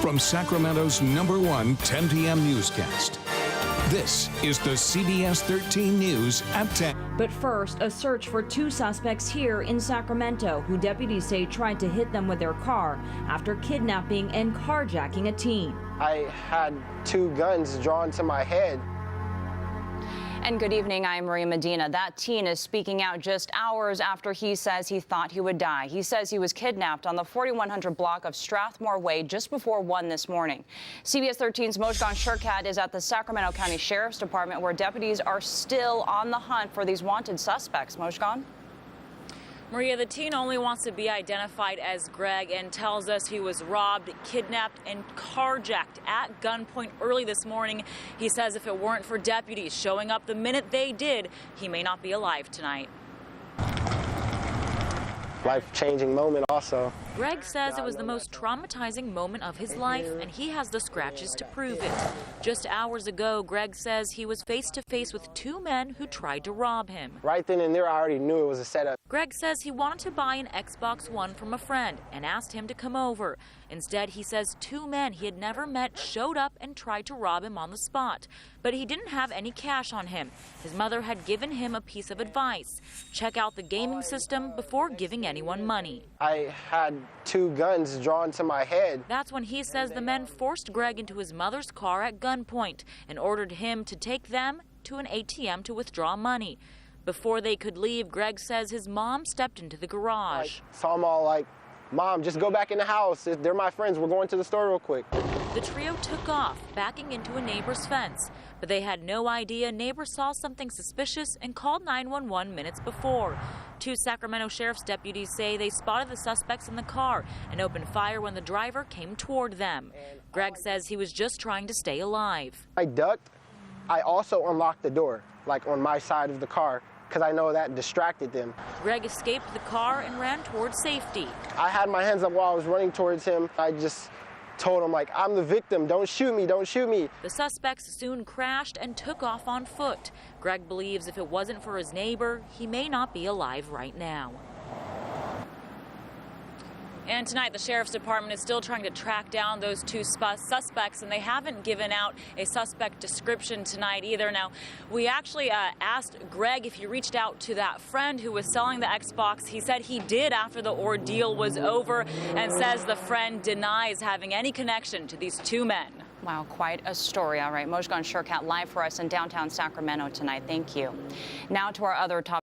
from Sacramento's #1 10 p.m. newscast. This is the CBS 13 News at 10. But first, a search for two suspects here in Sacramento who deputies say tried to hit them with their car after kidnapping and carjacking a teen. I had two guns drawn to my head. And good evening, I'm Maria Medina. That teen is speaking out just hours after he says he thought he would die. He says he was kidnapped on the 4100 block of Strathmore Way just before 1 this morning. CBS 13's Mojgan Shurkat is at the Sacramento County Sheriff's Department, where deputies are still on the hunt for these wanted suspects. Mojgan? Maria, the teen only wants to be identified as Greg and tells us he was robbed, kidnapped, and carjacked at gunpoint early this morning. He says if it weren't for deputies showing up the minute they did, he may not be alive tonight. Life-changing moment also. Greg says it was the most traumatizing moment of his life, and he has the scratches to prove it. Just hours ago, Greg says he was face-to-face with two men who tried to rob him. Right then and there, I already knew it was a setup. Greg says he wanted to buy an Xbox One from a friend and asked him to come over. Instead, he says two men he had never met showed up and tried to rob him on the spot. But he didn't have any cash on him. His mother had given him a piece of advice: check out the gaming system before giving anyone money. I had two guns drawn to my head. That's when he says the men forced Greg into his mother's car at gunpoint and ordered him to take them to an ATM to withdraw money. Before they could leave, Greg says his mom stepped into the garage. So I'm all like, "Mom, just go back in the house. They're my friends. We're going to the store real quick." The trio took off, backing into a neighbor's fence. But they had no idea neighbors saw something suspicious and called 911 minutes before. Two Sacramento Sheriff's deputies say they spotted the suspects in the car and opened fire when the driver came toward them. Greg says he was just trying to stay alive. I ducked. I also unlocked the door, like on my side of the car, because I know that distracted them. Greg escaped the car and ran toward safety. I had my hands up while I was running towards him. I just told him, like, "I'm the victim. Don't shoot me. Don't shoot me." The suspects soon crashed and took off on foot. Greg believes if it wasn't for his neighbor, he may not be alive right now. And tonight, the Sheriff's Department is still trying to track down those two suspects, and they haven't given out a suspect description tonight either. Now, we actually asked Greg if he reached out to that friend who was selling the Xbox. He said he did after the ordeal was over, and says the friend denies having any connection to these two men. Wow, quite a story. All right, Mojgan Shurkat live for us in downtown Sacramento tonight. Thank you. Now to our other top